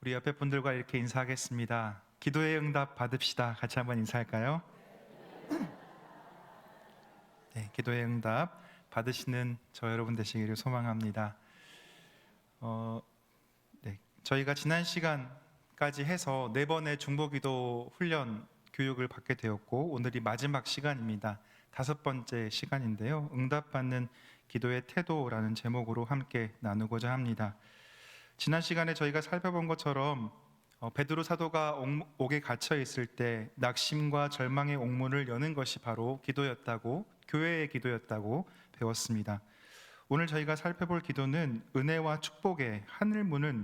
우리 옆에 분들과 이렇게 인사하겠습니다. 기도의 응답 받읍시다. 같이 한번 인사할까요? 네, 기도의 응답 받으시는 저 여러분 되시기를 소망합니다. 저희가 지난 시간까지 해서 4번의 중보기도 훈련 교육을 받게 되었고, 오늘이 마지막 시간입니다. 5번째 시간인데요. 응답받는 기도의 태도라는 제목으로 함께 나누고자 합니다. 지난 시간에 저희가 살펴본 것처럼 베드로 사도가 옥에 갇혀 있을 때 낙심과 절망의 옥문을 여는 것이 바로 기도였다고, 교회의 기도였다고 배웠습니다. 오늘 저희가 살펴볼 기도는 은혜와 축복의 하늘문을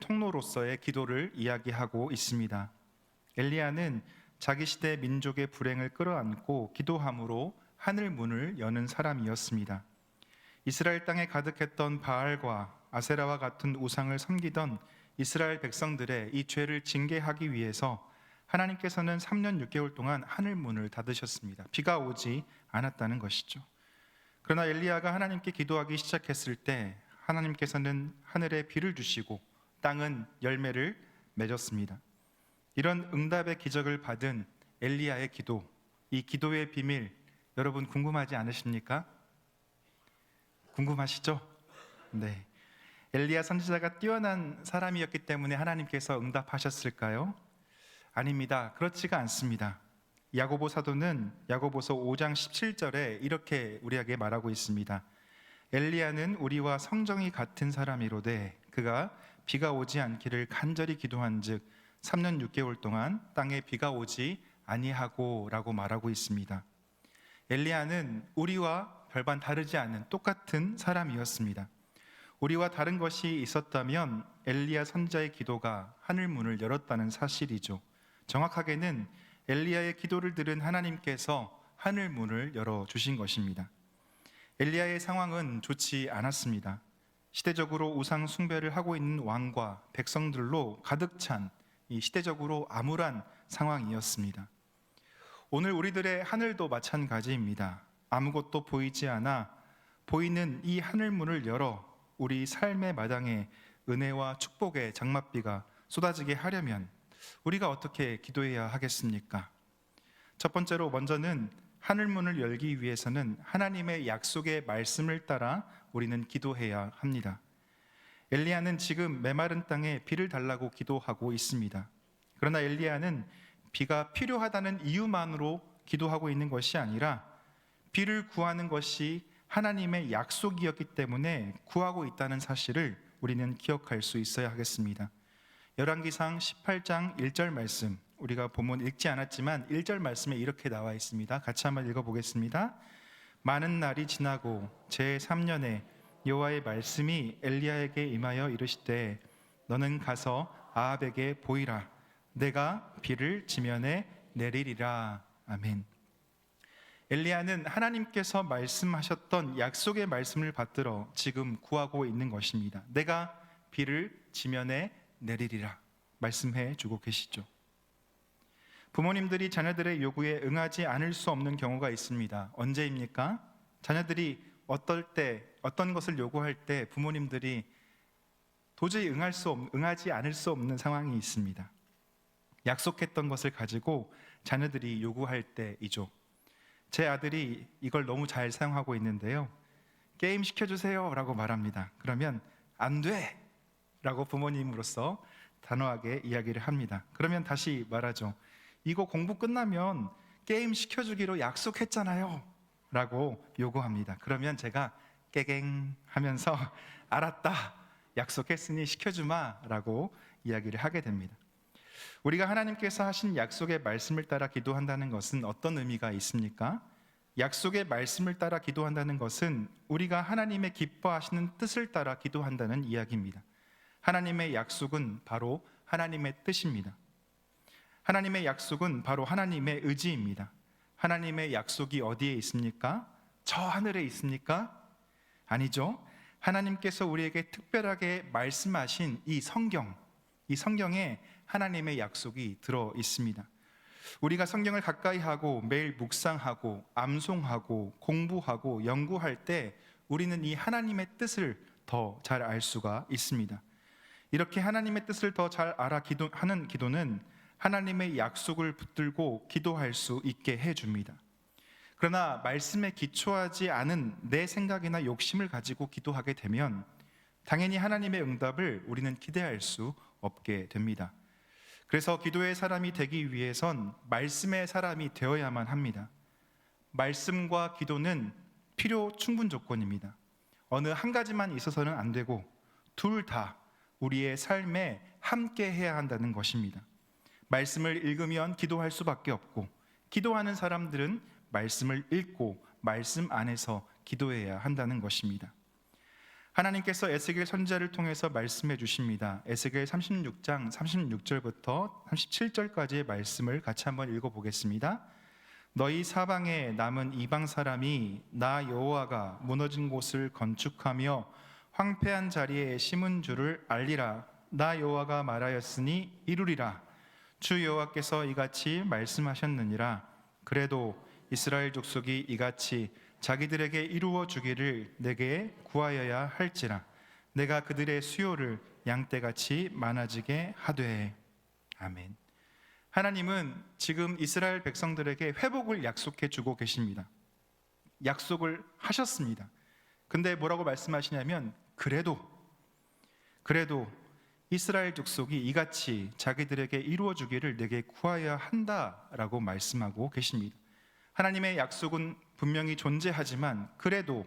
통로로서의 기도를 이야기하고 있습니다. 엘리야는 자기 시대 민족의 불행을 끌어안고 기도함으로 하늘문을 여는 사람이었습니다. 이스라엘 땅에 가득했던 바알과 아세라와 같은 우상을 섬기던 이스라엘 백성들의 이 죄를 징계하기 위해서 하나님께서는 3년 6개월 동안 하늘문을 닫으셨습니다. 비가 오지 않았다는 것이죠. 그러나 엘리야가 하나님께 기도하기 시작했을 때 하나님께서는 하늘에 비를 주시고 땅은 열매를 맺었습니다. 이런 응답의 기적을 받은 엘리야의 기도, 이 기도의 비밀, 여러분 궁금하지 않으십니까? 궁금하시죠? 네. 엘리야 선지자가 뛰어난 사람이었기 때문에 하나님께서 응답하셨을까요? 아닙니다. 그렇지가 않습니다. 야고보 사도는 야고보서 5장 17절에 이렇게 우리에게 말하고 있습니다. 엘리야는 우리와 성정이 같은 사람이로되 그가 비가 오지 않기를 간절히 기도한즉 3년 6개월 동안 땅에 비가 오지 아니하고 라고 말하고 있습니다. 엘리야는 우리와 별반 다르지 않은 똑같은 사람이었습니다. 우리와 다른 것이 있었다면 엘리야 선지자의 기도가 하늘문을 열었다는 사실이죠. 정확하게는 엘리야의 기도를 들은 하나님께서 하늘문을 열어주신 것입니다. 엘리야의 상황은 좋지 않았습니다. 시대적으로 우상 숭배를 하고 있는 왕과 백성들로 가득 찬 이 시대적으로 암울한 상황이었습니다. 오늘 우리들의 하늘도 마찬가지입니다. 아무것도 보이지 않아 보이는 이 하늘문을 열어 우리 삶의 마당에 은혜와 축복의 장맛비가 쏟아지게 하려면 우리가 어떻게 기도해야 하겠습니까? 첫 번째로 먼저는 하늘문을 열기 위해서는 하나님의 약속의 말씀을 따라 우리는 기도해야 합니다. 엘리야는 지금 메마른 땅에 비를 달라고 기도하고 있습니다. 그러나 엘리야는 비가 필요하다는 이유만으로 기도하고 있는 것이 아니라 비를 구하는 것이 하나님의 약속이었기 때문에 구하고 있다는 사실을 우리는 기억할 수 있어야 하겠습니다. 열왕기상 18장 1절 말씀, 우리가 본문 읽지 않았지만 1절 말씀에 이렇게 나와 있습니다. 같이 한번 읽어보겠습니다. 많은 날이 지나고 제3년에 여호와의 말씀이 엘리야에게 임하여 이르시되 너는 가서 아합에게 보이라. 내가 비를 지면에 내리리라. 아멘. 엘리야는 하나님께서 말씀하셨던 약속의 말씀을 받들어 지금 구하고 있는 것입니다. 내가 비를 지면에 내리리라 말씀해 주고 계시죠. 부모님들이 자녀들의 요구에 응하지 않을 수 없는 경우가 있습니다. 언제입니까? 자녀들이 어떤 것을 요구할 때 부모님들이 도저히 응하지 않을 수 없는 상황이 있습니다. 약속했던 것을 가지고 자녀들이 요구할 때이죠. 제 아들이 이걸 너무 잘 사용하고 있는데요. 게임 시켜주세요 라고 말합니다. 그러면 안 돼! 라고 부모님으로서 단호하게 이야기를 합니다. 그러면 다시 말하죠. 이거 공부 끝나면 게임 시켜주기로 약속했잖아요 라고 요구합니다. 그러면 제가 깨갱 하면서 알았다, 약속했으니 시켜주마 라고 이야기를 하게 됩니다. 우리가 하나님께서 하신 약속의 말씀을 따라 기도한다는 것은 어떤 의미가 있습니까? 약속의 말씀을 따라 기도한다는 것은 우리가 하나님의 기뻐하시는 뜻을 따라 기도한다는 이야기입니다. 하나님의 약속은 바로 하나님의 뜻입니다. 하나님의 약속은 바로 하나님의 의지입니다. 하나님의 약속이 어디에 있습니까? 저 하늘에 있습니까? 아니죠. 하나님께서 우리에게 특별하게 말씀하신 이 성경에 하나님의 약속이 들어 있습니다. 우리가 성경을 가까이 하고 매일 묵상하고 암송하고 공부하고 연구할 때 우리는 이 하나님의 뜻을 더 잘 알 수가 있습니다. 이렇게 하나님의 뜻을 더 잘 알아 하는 기도는 하나님의 약속을 붙들고 기도할 수 있게 해줍니다. 그러나 말씀에 기초하지 않은 내 생각이나 욕심을 가지고 기도하게 되면 당연히 하나님의 응답을 우리는 기대할 수 없게 됩니다. 그래서 기도의 사람이 되기 위해선 말씀의 사람이 되어야만 합니다. 말씀과 기도는 필요 충분 조건입니다. 어느 한 가지만 있어서는 안 되고 둘 다 우리의 삶에 함께 해야 한다는 것입니다. 말씀을 읽으면 기도할 수밖에 없고 기도하는 사람들은 말씀을 읽고 말씀 안에서 기도해야 한다는 것입니다. 하나님께서 에스겔 선지자를 통해서 말씀해 주십니다. 에스겔 36장 36절부터 37절까지의 말씀을 같이 한번 읽어보겠습니다. 너희 사방에 남은 이방 사람이 나 여호와가 무너진 곳을 건축하며 황폐한 자리에 심은 줄을 알리라. 나 여호와가 말하였으니 이루리라. 주 여호와께서 이같이 말씀하셨느니라. 그래도 이스라엘 족속이 이같이 자기들에게 이루어 주기를 내게 구하여야 할지라. 내가 그들의 수요를 양떼같이 많아지게 하되. 아멘. 하나님은 지금 이스라엘 백성들에게 회복을 약속해 주고 계십니다. 약속을 하셨습니다. 근데 뭐라고 말씀하시냐면 그래도 이스라엘 족속이 이같이 자기들에게 이루어 주기를 내게 구하여야 한다라고 말씀하고 계십니다. 하나님의 약속은 분명히 존재하지만 그래도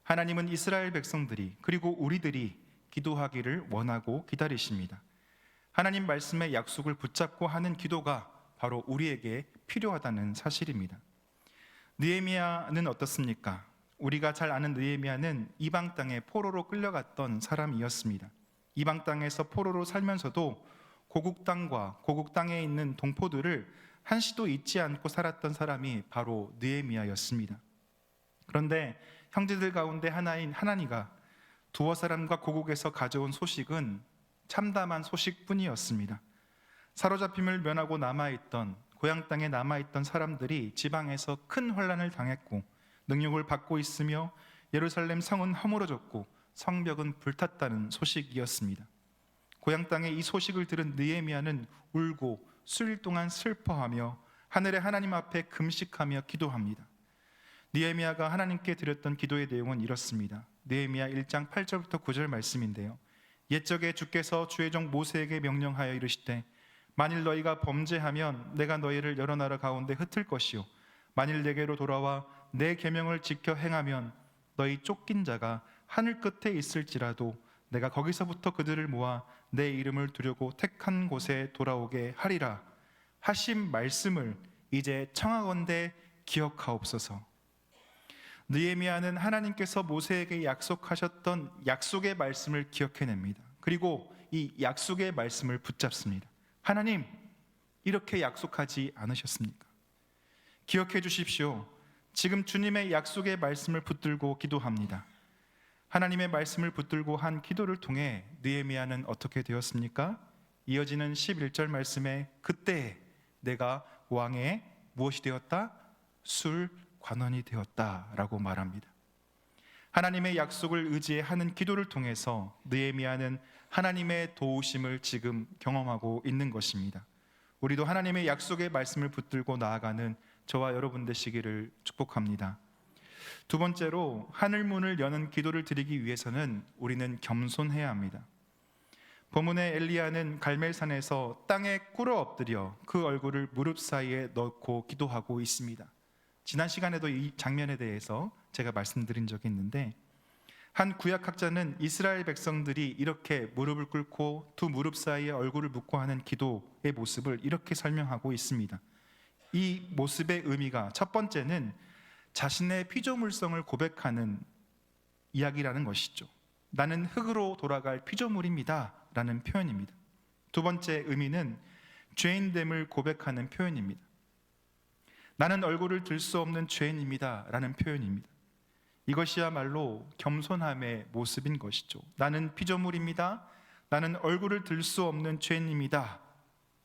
하나님은 이스라엘 백성들이 그리고 우리들이 기도하기를 원하고 기다리십니다. 하나님 말씀의 약속을 붙잡고 하는 기도가 바로 우리에게 필요하다는 사실입니다. 느헤미야는 어떻습니까? 우리가 잘 아는 느헤미야는 이방 땅에 포로로 끌려갔던 사람이었습니다. 이방 땅에서 포로로 살면서도 고국 땅과 고국 땅에 있는 동포들을 한시도 잊지 않고 살았던 사람이 바로 느헤미야였습니다. 그런데 형제들 가운데 하나인 하나니가 두어 사람과 고국에서 가져온 소식은 참담한 소식뿐이었습니다. 사로잡힘을 면하고 남아있던 고향 땅에 남아있던 사람들이 지방에서 큰 환난을 당했고 능욕을 받고 있으며 예루살렘 성은 허물어졌고 성벽은 불탔다는 소식이었습니다. 고향 땅에 이 소식을 들은 느헤미야는 울고 수일 동안 슬퍼하며 하늘의 하나님 앞에 금식하며 기도합니다. 느헤미야가 하나님께 드렸던 기도의 내용은 이렇습니다. 느헤미야 1장 8절부터 9절 말씀인데요. 옛적에 주께서 주의 종 모세에게 명령하여 이르시되 만일 너희가 범죄하면 내가 너희를 여러 나라 가운데 흩을 것이요 만일 내게로 돌아와 내 계명을 지켜 행하면 너희 쫓긴 자가 하늘 끝에 있을지라도 내가 거기서부터 그들을 모아 내 이름을 두려고 택한 곳에 돌아오게 하리라 하신 말씀을 이제 청하건대 기억하옵소서. 느헤미야는 하나님께서 모세에게 약속하셨던 약속의 말씀을 기억해냅니다. 그리고 이 약속의 말씀을 붙잡습니다. 하나님, 이렇게 약속하지 않으셨습니까? 기억해 주십시오. 지금 주님의 약속의 말씀을 붙들고 기도합니다. 하나님의 말씀을 붙들고 한 기도를 통해 느헤미야는 어떻게 되었습니까? 이어지는 11절 말씀에 그때 내가 왕의 무엇이 되었다? 술 관원이 되었다라고 말합니다. 하나님의 약속을 의지해 하는 기도를 통해서 느헤미야는 하나님의 도우심을 지금 경험하고 있는 것입니다. 우리도 하나님의 약속의 말씀을 붙들고 나아가는 저와 여러분 되시기를 축복합니다. 두 번째로 하늘문을 여는 기도를 드리기 위해서는 우리는 겸손해야 합니다. 본문의 엘리야는 갈멜산에서 땅에 꿇어 엎드려 그 얼굴을 무릎 사이에 넣고 기도하고 있습니다. 지난 시간에도 이 장면에 대해서 제가 말씀드린 적이 있는데 한 구약학자는 이스라엘 백성들이 이렇게 무릎을 꿇고 두 무릎 사이에 얼굴을 묻고 하는 기도의 모습을 이렇게 설명하고 있습니다. 이 모습의 의미가 첫 번째는 자신의 피조물성을 고백하는 이야기라는 것이죠. 나는 흙으로 돌아갈 피조물입니다 라는 표현입니다. 두 번째 의미는 죄인됨을 고백하는 표현입니다. 나는 얼굴을 들 수 없는 죄인입니다 라는 표현입니다. 이것이야말로 겸손함의 모습인 것이죠. 나는 피조물입니다. 나는 얼굴을 들 수 없는 죄인입니다.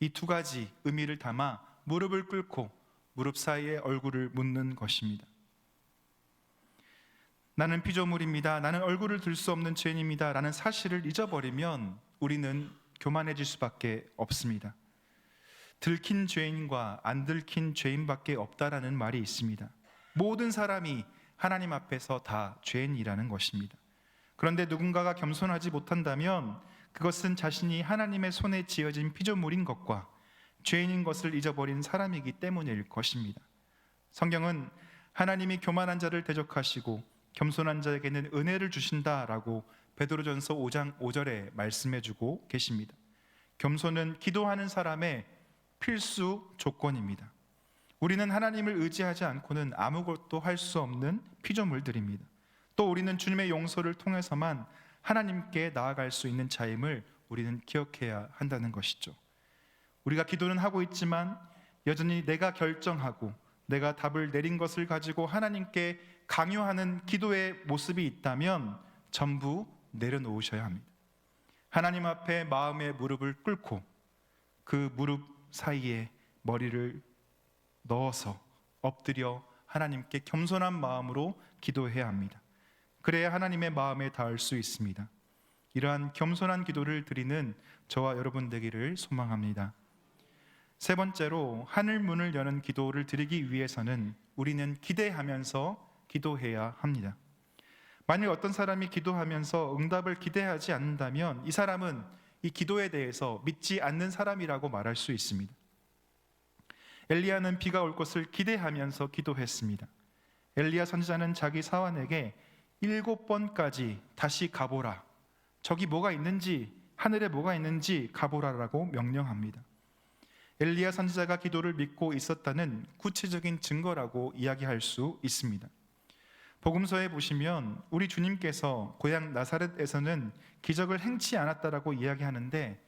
이 두 가지 의미를 담아 무릎을 꿇고 무릎 사이에 얼굴을 묻는 것입니다. 나는 피조물입니다. 나는 얼굴을 들 수 없는 죄인입니다 라는 사실을 잊어버리면 우리는 교만해질 수밖에 없습니다. 들킨 죄인과 안 들킨 죄인밖에 없다라는 말이 있습니다. 모든 사람이 하나님 앞에서 다 죄인이라는 것입니다. 그런데 누군가가 겸손하지 못한다면 그것은 자신이 하나님의 손에 지어진 피조물인 것과 죄인인 것을 잊어버린 사람이기 때문일 것입니다. 성경은 하나님이 교만한 자를 대적하시고 겸손한 자에게는 은혜를 주신다라고 베드로전서 5장 5절에 말씀해주고 계십니다. 겸손은 기도하는 사람의 필수 조건입니다. 우리는 하나님을 의지하지 않고는 아무것도 할 수 없는 피조물들입니다. 또 우리는 주님의 용서를 통해서만 하나님께 나아갈 수 있는 자임을 우리는 기억해야 한다는 것이죠. 우리가 기도는 하고 있지만 여전히 내가 결정하고 내가 답을 내린 것을 가지고 하나님께 강요하는 기도의 모습이 있다면 전부 내려놓으셔야 합니다. 하나님 앞에 마음의 무릎을 꿇고 그 무릎 사이에 머리를 넣어서 엎드려 하나님께 겸손한 마음으로 기도해야 합니다. 그래야 하나님의 마음에 닿을 수 있습니다. 이러한 겸손한 기도를 드리는 저와 여러분 되기를 소망합니다. 세 번째로 하늘 문을 여는 기도를 드리기 위해서는 우리는 기대하면서 기도해야 합니다. 만일 어떤 사람이 기도하면서 응답을 기대하지 않는다면 이 사람은 이 기도에 대해서 믿지 않는 사람이라고 말할 수 있습니다. 엘리야는 비가 올 것을 기대하면서 기도했습니다. 엘리야 선지자는 자기 사환에게 7번까지 다시 가보라, 저기 뭐가 있는지, 하늘에 뭐가 있는지 가보라라고 명령합니다. 엘리야 선지자가 기도를 믿고 있었다는 구체적인 증거라고 이야기할 수 있습니다. 복음서에 보시면 우리 주님께서 고향 나사렛에서는 기적을 행치 않았다라고 이야기하는데,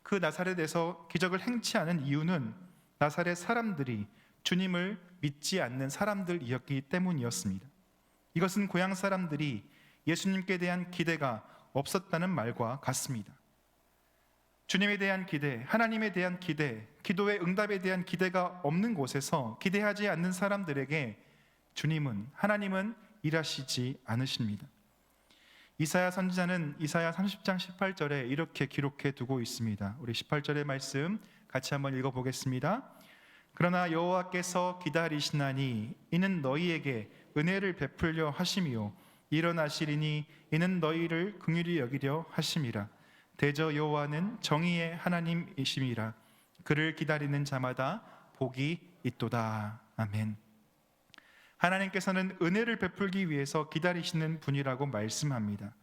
그 나사렛에서 기적을 행치 않은 이유는 나사렛 사람들이 주님을 믿지 않는 사람들이었기 때문이었습니다. 이것은 고향 사람들이 예수님께 대한 기대가 없었다는 말과 같습니다. 주님에 대한 기대, 하나님에 대한 기대, 기도의 응답에 대한 기대가 없는 곳에서 기대하지 않는 사람들에게 하나님은 일하시지 않으십니다. 이사야 선지자는 이사야 30장 18절에 이렇게 기록해 두고 있습니다. 우리 18절의 말씀 같이 한번 읽어보겠습니다. 그러나 여호와께서 기다리시나니 이는 너희에게 은혜를 베풀려 하심이요 일어나시리니 이는 너희를 긍휼히 여기려 하심이라. 대저 여호와는 정의의 하나님이심이라. 그를 기다리는 자마다 복이 있도다. 아멘. 하나님께서는 은혜를 베풀기 위해서 기다리시는 분이라고 말씀합니다.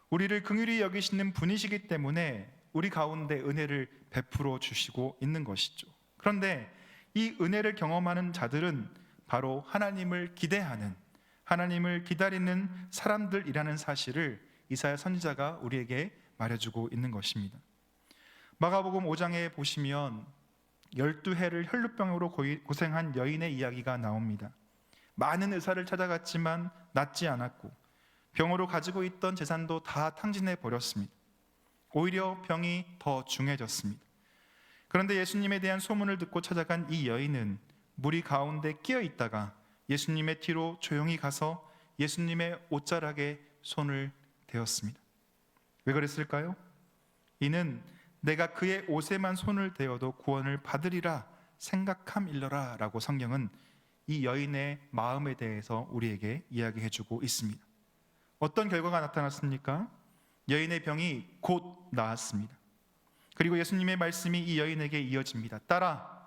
우리를 긍휼히 여기시는 분이시기 때문에 우리 가운데 은혜를 베풀어 주시고 있는 것이죠. 그런데 이 은혜를 경험하는 자들은 바로 하나님을 기대하는, 하나님을 기다리는 사람들이라는 사실을 이사야 선지자가 우리에게 말해주고 있는 것입니다. 마가복음 5장에 보시면 12해를 혈루병으로 고생한 여인의 이야기가 나옵니다. 많은 의사를 찾아갔지만 낫지 않았고 병으로 가지고 있던 재산도 다 탕진해 버렸습니다. 오히려 병이 더 중해졌습니다. 그런데 예수님에 대한 소문을 듣고 찾아간 이 여인은 무리 가운데 끼어 있다가 예수님의 뒤로 조용히 가서 예수님의 옷자락에 손을 대었습니다. 왜 그랬을까요? 이는 내가 그의 옷에만 손을 대어도 구원을 받으리라 생각함일러라 라고 성경은 이 여인의 마음에 대해서 우리에게 이야기해주고 있습니다. 어떤 결과가 나타났습니까? 여인의 병이 곧 나았습니다. 그리고 예수님의 말씀이 이 여인에게 이어집니다. 딸아,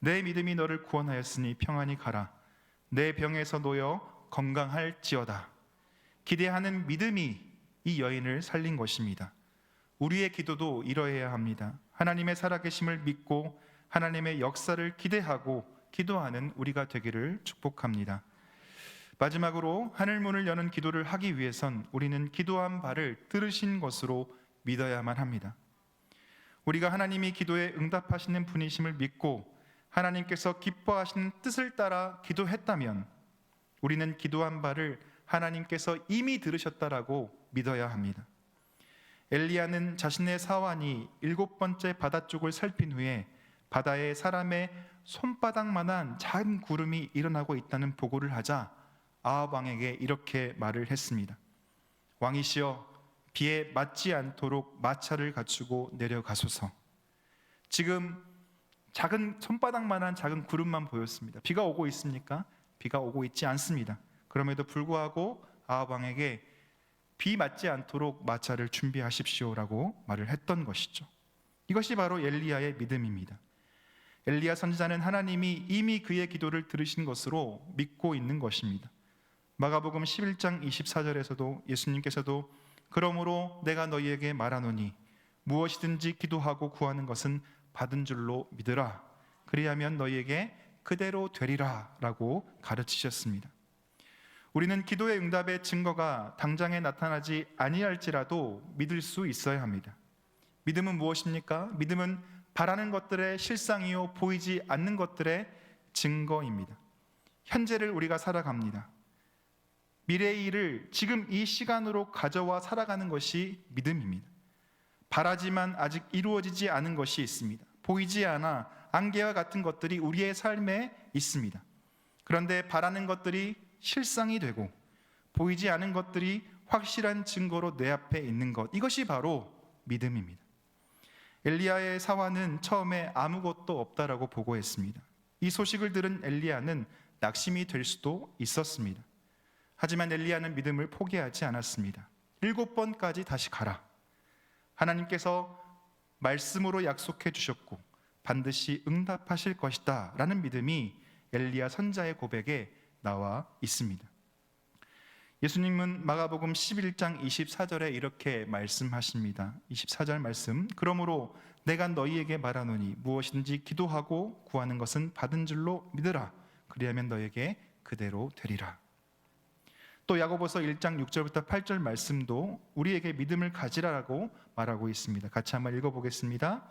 내 믿음이 너를 구원하였으니 평안히 가라. 내 병에서 놓여 건강할지어다. 기대하는 믿음이 이 여인을 살린 것입니다. 우리의 기도도 이러해야 합니다. 하나님의 살아계심을 믿고 하나님의 역사를 기대하고 기도하는 우리가 되기를 축복합니다. 마지막으로 하늘문을 여는 기도를 하기 위해선 우리는 기도한 바를 들으신 것으로 믿어야만 합니다. 우리가 하나님이 기도에 응답하시는 분이심을 믿고 하나님께서 기뻐하시는 뜻을 따라 기도했다면 우리는 기도한 바를 하나님께서 이미 들으셨다라고 믿어야 합니다. 엘리야는 자신의 사환이 7번째 바다 쪽을 살핀 후에 바다에 사람의 손바닥만한 작은 구름이 일어나고 있다는 보고를 하자 아합 왕에게 이렇게 말을 했습니다. 왕이시여, 비에 맞지 않도록 마차를 갖추고 내려가소서. 지금 작은 손바닥만한 작은 구름만 보였습니다. 비가 오고 있습니까? 비가 오고 있지 않습니다. 그럼에도 불구하고 아합 왕에게 비 맞지 않도록 마차를 준비하십시오라고 말을 했던 것이죠. 이것이 바로 엘리야의 믿음입니다. 엘리야 선지자는 하나님이 이미 그의 기도를 들으신 것으로 믿고 있는 것입니다. 마가복음 11장 24절에서도 예수님께서도 그러므로 내가 너희에게 말하노니 무엇이든지 기도하고 구하는 것은 받은 줄로 믿으라. 그리하면 너희에게 그대로 되리라 라고 가르치셨습니다. 우리는 기도의 응답의 증거가 당장에 나타나지 아니할지라도 믿을 수 있어야 합니다. 믿음은 무엇입니까? 믿음은 바라는 것들의 실상이요 보이지 않는 것들의 증거입니다. 현재를 우리가 살아갑니다. 미래의 일을 지금 이 시간으로 가져와 살아가는 것이 믿음입니다. 바라지만 아직 이루어지지 않은 것이 있습니다. 보이지 않아 안개와 같은 것들이 우리의 삶에 있습니다. 그런데 바라는 것들이 실상이 되고 보이지 않은 것들이 확실한 증거로 내 앞에 있는 것, 이것이 바로 믿음입니다. 엘리야의 사화는 처음에 아무것도 없다라고 보고했습니다. 이 소식을 들은 엘리야는 낙심이 될 수도 있었습니다. 하지만 엘리야는 믿음을 포기하지 않았습니다. 7번까지 다시 가라. 하나님께서 말씀으로 약속해 주셨고 반드시 응답하실 것이다 라는 믿음이 엘리야 선자의 고백에 나와 있습니다. 예수님은 마가복음 11장 24절에 이렇게 말씀하십니다. 24절 말씀, 그러므로 내가 너희에게 말하노니 무엇이든지 기도하고 구하는 것은 받은 줄로 믿으라. 그리하면 너희에게 그대로 되리라. 또 야고보서 1장 6절부터 8절 말씀도 우리에게 믿음을 가지라라고 말하고 있습니다. 같이 한번 읽어보겠습니다.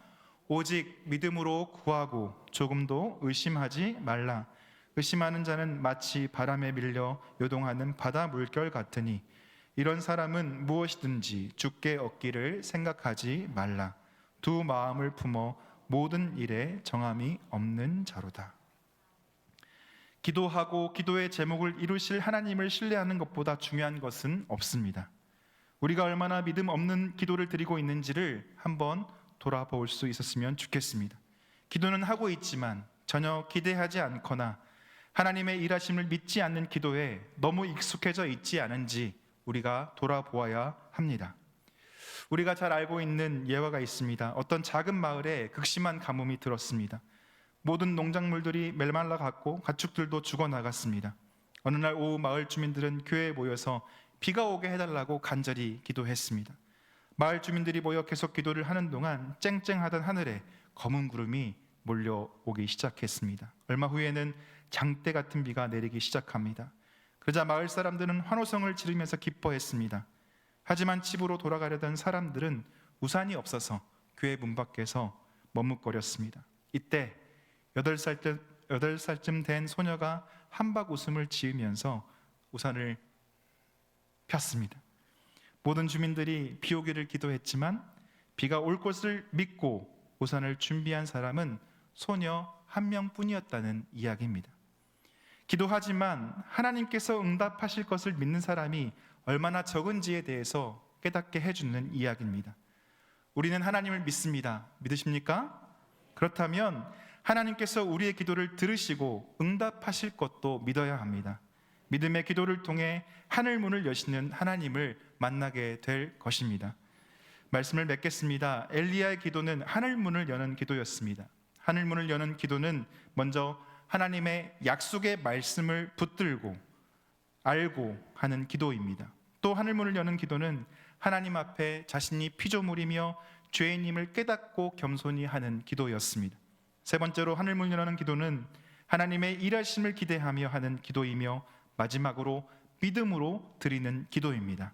오직 믿음으로 구하고 조금도 의심하지 말라. 의심하는 자는 마치 바람에 밀려 요동하는 바다 물결 같으니 이런 사람은 무엇이든지 주께 얻기를 생각하지 말라. 두 마음을 품어 모든 일에 정함이 없는 자로다. 기도하고 기도의 제목을 이루실 하나님을 신뢰하는 것보다 중요한 것은 없습니다. 우리가 얼마나 믿음 없는 기도를 드리고 있는지를 한번 돌아볼 수 있었으면 좋겠습니다. 기도는 하고 있지만 전혀 기대하지 않거나 하나님의 일하심을 믿지 않는 기도에 너무 익숙해져 있지 않은지 우리가 돌아보아야 합니다. 우리가 잘 알고 있는 예화가 있습니다. 어떤 작은 마을에 극심한 가뭄이 들었습니다. 모든 농작물들이 메말라 갔고 가축들도 죽어나갔습니다. 어느 날 오후 마을 주민들은 교회에 모여서 비가 오게 해달라고 간절히 기도했습니다. 마을 주민들이 모여 계속 기도를 하는 동안 쨍쨍하던 하늘에 검은 구름이 몰려오기 시작했습니다. 얼마 후에는 장대 같은 비가 내리기 시작합니다. 그러자 마을 사람들은 환호성을 지르면서 기뻐했습니다. 하지만 집으로 돌아가려던 사람들은 우산이 없어서 교회 문 밖에서 머뭇거렸습니다. 이때 8살쯤 된 소녀가 한박 웃음을 지으면서 우산을 폈습니다. 모든 주민들이 비 오기를 기도했지만 비가 올 것을 믿고 우산을 준비한 사람은 소녀 한 명뿐이었다는 이야기입니다. 기도하지만 하나님께서 응답하실 것을 믿는 사람이 얼마나 적은지에 대해서 깨닫게 해주는 이야기입니다. 우리는 하나님을 믿습니다. 믿으십니까? 그렇다면 하나님께서 우리의 기도를 들으시고 응답하실 것도 믿어야 합니다. 믿음의 기도를 통해 하늘 문을 여시는 하나님을 만나게 될 것입니다. 말씀을 맺겠습니다. 엘리야의 기도는 하늘 문을 여는 기도였습니다. 하늘 문을 여는 기도는 먼저 하나님의 약속의 말씀을 붙들고 알고 하는 기도입니다. 또 하늘 문을 여는 기도는 하나님 앞에 자신이 피조물이며 죄인임을 깨닫고 겸손히 하는 기도였습니다. 세 번째로 하늘 문을 여는 기도는 하나님의 일하심을 기대하며 하는 기도이며 마지막으로 믿음으로 드리는 기도입니다.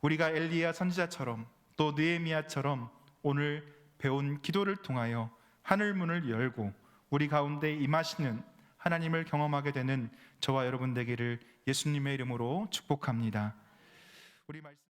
우리가 엘리야 선지자처럼 또 느헤미야처럼 오늘 배운 기도를 통하여 하늘 문을 열고 우리 가운데 임하시는 하나님을 경험하게 되는 저와 여러분 되기를 예수님의 이름으로 축복합니다. 우리 말씀